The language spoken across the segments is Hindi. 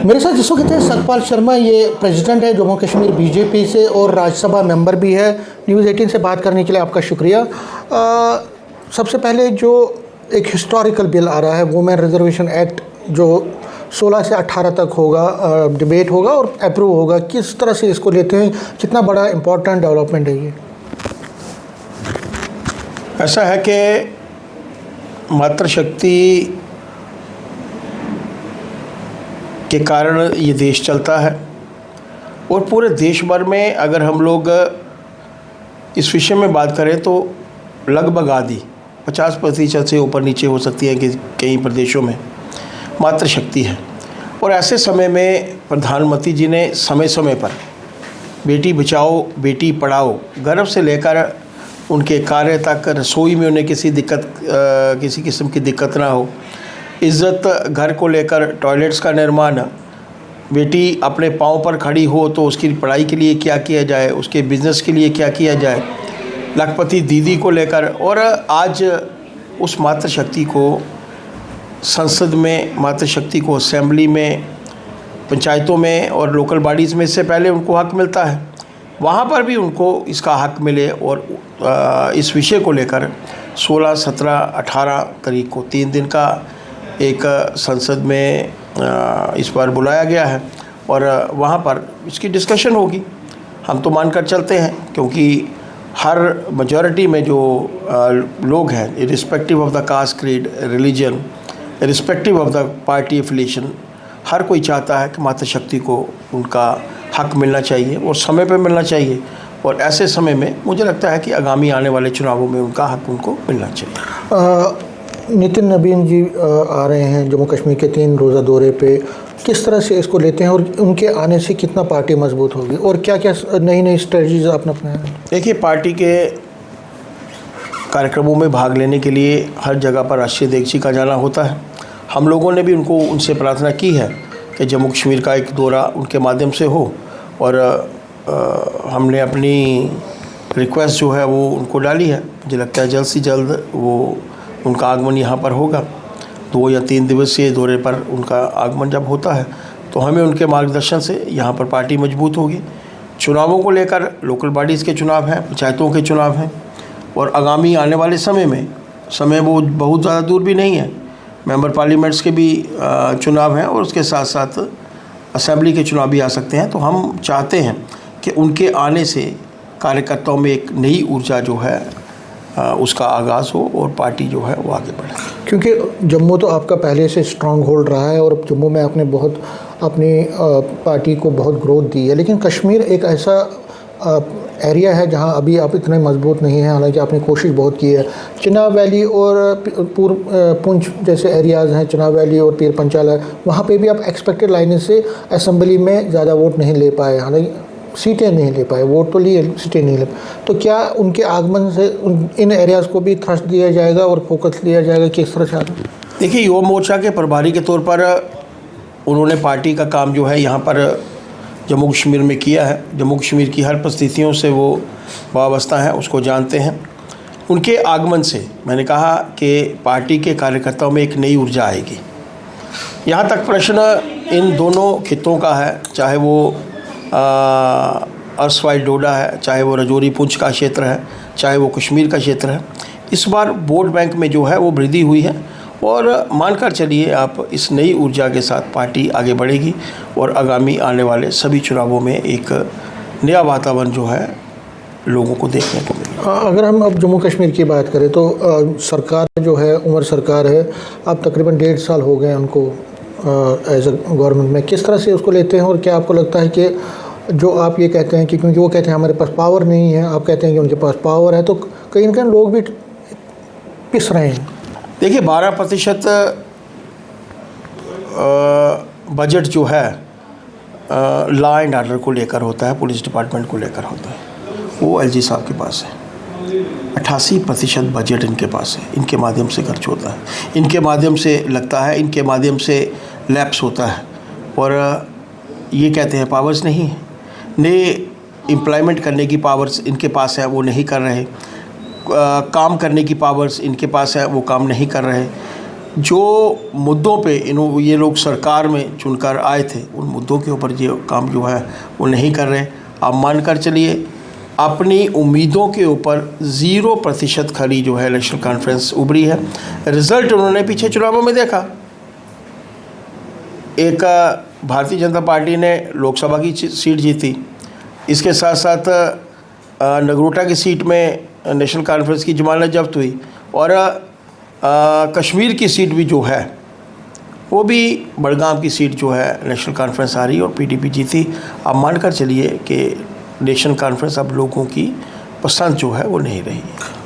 मेरे साथ इस वक्त है सतपाल शर्मा, ये प्रेसिडेंट है जम्मू कश्मीर बीजेपी से और राज्यसभा मेंबर भी है। न्यूज़ 18 से बात करने के लिए आपका शुक्रिया। सबसे पहले जो एक हिस्टोरिकल बिल आ रहा है वुमेन रिजर्वेशन एक्ट, जो 16 से 18 तक होगा, डिबेट होगा और अप्रूव होगा, किस तरह से इसको लेते हैं? कितना बड़ा इम्पोर्टेंट डेवलपमेंट है ये? ऐसा है कि मातृशक्ति के कारण ये देश चलता है और पूरे देश भर में अगर हम लोग इस विषय में बात करें तो लगभग आधी 50% से ऊपर नीचे हो सकती है कि कई प्रदेशों में मातृशक्ति है। और ऐसे समय में प्रधानमंत्री जी ने समय समय पर बेटी बचाओ बेटी पढ़ाओ, गर्भ से लेकर उनके कार्य तक, रसोई में उन्हें किसी किस्म की दिक्कत ना हो, इज़्ज़त, घर को लेकर टॉयलेट्स का निर्माण, बेटी अपने पाँव पर खड़ी हो तो उसकी पढ़ाई के लिए क्या किया जाए, उसके बिज़नेस के लिए क्या किया जाए, लखपति दीदी को लेकर। और आज उस मातृशक्ति को संसद में, मातृशक्ति को असेंबली में, पंचायतों में और लोकल बॉडीज़ में, इससे पहले उनको हक मिलता है, वहाँ पर भी उनको इसका हक मिले। और इस विषय को लेकर 16, 17, 18 तारीख को 3 दिन का एक संसद में इस बार बुलाया गया है और वहाँ पर इसकी डिस्कशन होगी। हम तो मानकर चलते हैं क्योंकि हर मेजॉरिटी में जो लोग हैं, irrespective of the caste, creed, religion, irrespective of the party affiliation, हर कोई चाहता है कि मातृशक्ति को उनका हक मिलना चाहिए और समय पर मिलना चाहिए। और ऐसे समय में मुझे लगता है कि आगामी आने वाले चुनावों में उनका हक उनको मिलना चाहिए। नितिन नबीन जी आ रहे हैं जम्मू कश्मीर के 3 रोज़ा दौरे पे, किस तरह से इसको लेते हैं और उनके आने से कितना पार्टी मजबूत होगी और क्या क्या नई नई स्ट्रेटजीज आपने अपनाया? देखिए, पार्टी के कार्यक्रमों में भाग लेने के लिए हर जगह पर राष्ट्रीय अध्यक्ष का जाना होता है। हम लोगों ने भी उनसे प्रार्थना की है कि जम्मू कश्मीर का एक दौरा उनके माध्यम से हो और हमने अपनी रिक्वेस्ट जो है वो उनको डाली है। मुझे लगता है जल्द से जल्द उनका आगमन यहाँ पर होगा। 2 या 3 दिवसीय दौरे पर उनका आगमन जब होता है तो हमें उनके मार्गदर्शन से यहाँ पर पार्टी मजबूत होगी। चुनावों को लेकर लोकल बॉडीज़ के चुनाव हैं, पंचायतों के चुनाव हैं और आगामी आने वाले समय वो बहुत ज़्यादा दूर भी नहीं है। मेंबर पार्लियामेंट्स के भी चुनाव हैं और उसके साथ साथ असेंबली के चुनाव भी आ सकते हैं। तो हम चाहते हैं कि उनके आने से कार्यकर्ताओं में एक नई ऊर्जा जो है उसका आगाज़ हो और पार्टी जो है वो आगे बढ़े। क्योंकि जम्मू तो आपका पहले से स्ट्रांग होल्ड रहा है और जम्मू में आपने बहुत अपनी पार्टी को बहुत ग्रोथ दी है, लेकिन कश्मीर एक ऐसा एरिया है जहां अभी आप इतने मजबूत नहीं हैं, हालांकि आपने कोशिश बहुत की है। चिनाब वैली और पुंछ जैसे एरियाज़ हैं, चिनाब वैली और पीर पंचाल है, वहाँ पे भी आप एक्सपेक्टेड लाइन से असेंबली में ज़्यादा वोट नहीं ले पाए, हालांकि सीटें नहीं ले पाए, वोट तो लिए, सीटें नहीं ले पाए। तो क्या उनके आगमन से इन एरियाज़ को भी थ्रस्ट दिया जाएगा और फोकस लिया जाएगा, किस तरह से? देखिए, युवा मोर्चा के प्रभारी के तौर पर उन्होंने पार्टी का काम जो है यहाँ पर जम्मू कश्मीर में किया है। जम्मू कश्मीर की हर परिस्थितियों से वो वाबस्ता हैं, उसको जानते हैं। उनके आगमन से मैंने कहा कि पार्टी के कार्यकर्ताओं में एक नई ऊर्जा आएगी। यहाँ तक प्रश्न इन दोनों खित्तों का है, चाहे वो अर्सवाइल डोडा है, चाहे वो रजौरी पुंछ का क्षेत्र है, चाहे वो कश्मीर का क्षेत्र है। इस बार वोट बैंक में जो है वो वृद्धि हुई है और मानकर चलिए आप, इस नई ऊर्जा के साथ पार्टी आगे बढ़ेगी और आगामी आने वाले सभी चुनावों में एक नया वातावरण जो है लोगों को देखने को मिलेगा। अगर हम अब जम्मू कश्मीर की बात करें तो सरकार जो है, उमर सरकार है, अब तकरीबन 1.5 साल हो गए उनको एज ए गवर्नमेंट में। किस तरह से उसको लेते हैं और क्या आपको लगता है कि जो आप ये कहते हैं कि क्योंकि वो कहते हैं हमारे पास पावर नहीं है, आप कहते हैं कि उनके पास पावर है, तो कहीं ना कहीं लोग भी पिस रहे हैं? देखिए, 12% बजट जो है लॉ एंड ऑर्डर को लेकर होता है, पुलिस डिपार्टमेंट को लेकर होता है, वो एलजी साहब के पास है। 88% बजट इनके पास है, इनके माध्यम से खर्च होता है, इनके माध्यम से लगता है, इनके माध्यम से लैप्स होता है। और ये कहते हैं पावर्स नहीं है, नए एम्प्लॉयमेंट करने की पावर्स इनके पास है, वो नहीं कर रहे। काम करने की पावर्स इनके पास है, वो काम नहीं कर रहे। जो मुद्दों पे ये लोग सरकार में चुनकर आए थे, उन मुद्दों के ऊपर जो काम जो है वो नहीं कर रहे। आप मानकर चलिए अपनी उम्मीदों के ऊपर 0% खरी जो है नेशनल कॉन्फ्रेंस उभरी है। रिज़ल्ट उन्होंने पीछे चुनावों में देखा, एक भारतीय जनता पार्टी ने लोकसभा की सीट जीती, इसके साथ साथ नगरोटा की सीट में नेशनल कॉन्फ्रेंस की जमानत जब्त हुई, और कश्मीर की सीट भी जो है वो भी बड़गाम की सीट जो है नेशनल कॉन्फ्रेंस आ रही और पीडीपी जीती। आप मानकर चलिए कि नेशनल कॉन्फ्रेंस अब लोगों की पसंद जो है वो नहीं रही।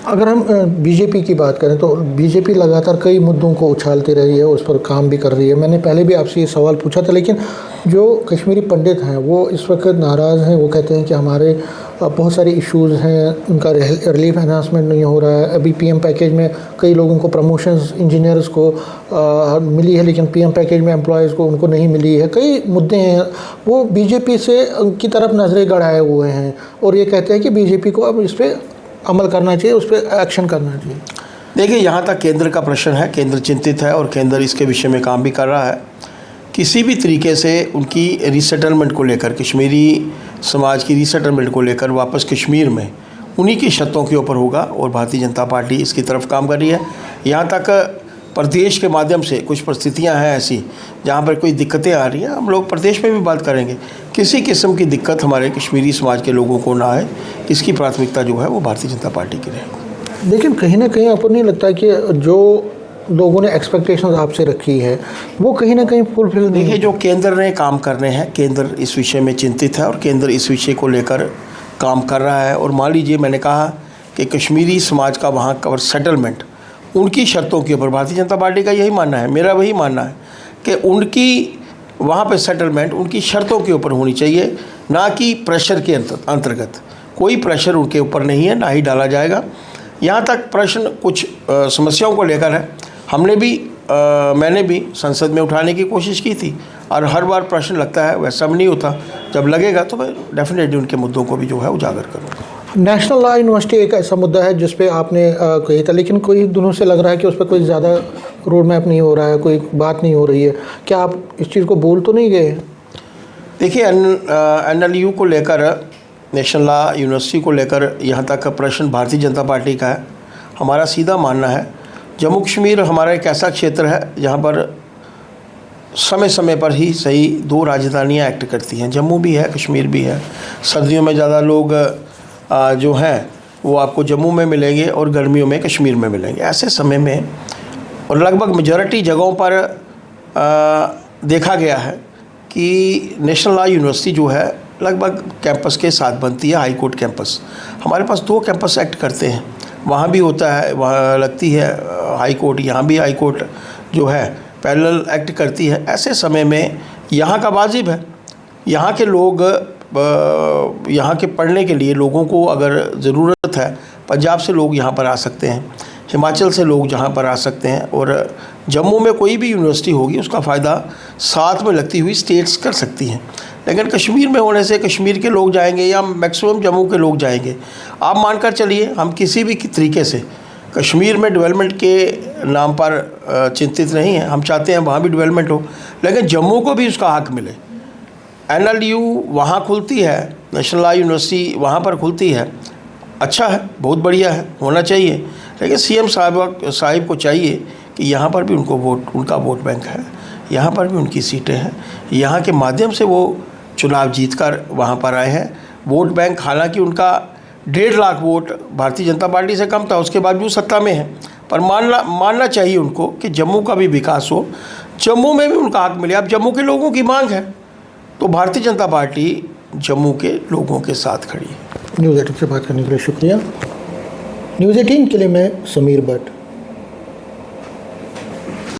अगर हम बीजेपी की बात करें तो बीजेपी लगातार कई मुद्दों को उछालती रही है, उस पर काम भी कर रही है। मैंने पहले भी आपसे ये सवाल पूछा था, लेकिन जो कश्मीरी पंडित हैं वो इस वक्त नाराज़ हैं। वो कहते हैं कि हमारे बहुत सारे इश्यूज़ हैं, उनका रिलीफ एनहांसमेंट नहीं हो रहा है। अभी पीएम पैकेज में कई लोगों को प्रमोशंस इंजीनियर्स को मिली है, लेकिन पीएम पैकेज में एम्प्लॉयज़ को उनको नहीं मिली है। कई मुद्दे हैं, वो बीजेपी से की तरफ नज़रें गड़ाए हुए हैं और ये कहते हैं कि बीजेपी को अब इस पर अमल करना चाहिए, उस पर एक्शन करना चाहिए। देखिए, यहाँ तक केंद्र का प्रश्न है, केंद्र चिंतित है और केंद्र इसके विषय में काम भी कर रहा है। किसी भी तरीके से उनकी रीसेटलमेंट को लेकर, कश्मीरी समाज की रीसेटलमेंट को लेकर वापस कश्मीर में उन्हीं की शर्तों के ऊपर होगा और भारतीय जनता पार्टी इसकी तरफ काम कर रही है। यहाँ तक प्रदेश के माध्यम से कुछ परिस्थितियाँ हैं ऐसी जहाँ पर कोई दिक्कतें आ रही हैं, हम लोग प्रदेश में भी बात करेंगे। किसी किस्म की दिक्कत हमारे कश्मीरी समाज के लोगों को ना आए, इसकी प्राथमिकता जो है वो भारतीय जनता पार्टी की रहेगी। लेकिन कहीं ना कहीं आपको नहीं लगता कि जो लोगों ने एक्सपेक्टेशंस आपसे रखी है वो कहीं ना कहीं फुलफिल नहीं? देखिए, जो केंद्र ने काम करने हैं, केंद्र इस विषय में चिंतित है और केंद्र इस विषय को लेकर काम कर रहा है। और मान लीजिए, मैंने कहा कि कश्मीरी समाज का वहाँ का सेटलमेंट उनकी शर्तों के ऊपर, भारतीय जनता पार्टी का यही मानना है, मेरा वही मानना है कि उनकी वहाँ पे सेटलमेंट उनकी शर्तों के ऊपर होनी चाहिए, ना कि प्रेशर के अंतर्गत। कोई प्रेशर उनके ऊपर नहीं है, ना ही डाला जाएगा। यहाँ तक प्रश्न कुछ समस्याओं को लेकर है, हमने भी मैंने भी संसद में उठाने की कोशिश की थी और हर बार प्रश्न लगता है वैसा भी नहीं होता। जब लगेगा तो मैं डेफिनेटली उनके मुद्दों को भी जो है उजागर करूँगा। नेशनल लॉ यूनिवर्सिटी एक ऐसा मुद्दा है जिस पे आपने कही था, लेकिन कोई दिनों से लग रहा है कि उस पर कोई ज़्यादा रोड मैप नहीं हो रहा है, कोई बात नहीं हो रही है। क्या आप इस चीज़ को बोल तो नहीं गए? देखिए, NLU को लेकर, नेशनल लॉ यूनिवर्सिटी को लेकर यहाँ तक का प्रश्न भारतीय जनता पार्टी का है। हमारा सीधा मानना है, जम्मू कश्मीर हमारा एक ऐसा क्षेत्र है जहाँ पर समय समय पर ही सही 2 राजधानियाँ एक्ट करती हैं। जम्मू भी है, कश्मीर भी है। सर्दियों में ज़्यादा लोग जो हैं वो आपको जम्मू में मिलेंगे और गर्मियों में कश्मीर में मिलेंगे। ऐसे समय में और लगभग मेजॉरिटी जगहों पर देखा गया है कि नेशनल लॉ यूनिवर्सिटी जो है लगभग कैंपस के साथ बनती है, हाई कोर्ट कैंपस। हमारे पास 2 कैंपस एक्ट करते हैं, वहाँ भी होता है, वहाँ लगती है हाई कोर्ट, यहाँ भी हाई कोर्ट जो है पैरेलल एक्ट करती है। ऐसे समय में यहाँ का वाजिब है, यहाँ के लोग यहाँ के पढ़ने के लिए लोगों को अगर ज़रूरत है, पंजाब से लोग यहाँ पर आ सकते हैं, हिमाचल से लोग जहाँ पर आ सकते हैं, और जम्मू में कोई भी यूनिवर्सिटी होगी उसका फ़ायदा साथ में लगती हुई स्टेट्स कर सकती हैं। लेकिन कश्मीर में होने से कश्मीर के लोग जाएंगे या मैक्सिमम जम्मू के लोग जाएंगे। आप मानकर चलिए, हम किसी भी तरीके से कश्मीर में डेवलपमेंट के नाम पर चिंतित नहीं हैं। हम चाहते हैं वहाँ भी डेवलपमेंट हो, लेकिन जम्मू को भी उसका हक मिले। NLU वहाँ खुलती है, नेशनल लॉ यूनिवर्सिटी वहाँ पर खुलती है, अच्छा है, बहुत बढ़िया है, होना चाहिए। लेकिन CM साहिब को चाहिए कि यहाँ पर भी उनका वोट बैंक है, यहाँ पर भी उनकी सीटें हैं, यहाँ के माध्यम से वो चुनाव जीतकर वहाँ पर आए हैं। वोट बैंक हालांकि उनका 1.5 लाख वोट भारतीय जनता पार्टी से कम था, उसके बावजूद सत्ता में है। पर मानना चाहिए उनको कि जम्मू का भी विकास हो, जम्मू में भी उनका हक मिले। अब जम्मू के लोगों की मांग है तो भारतीय जनता पार्टी जम्मू के लोगों के साथ खड़ी है। न्यूज़ 18 से बात करने के लिए शुक्रिया। न्यूज़ 18 के लिए मैं समीर भट्ट।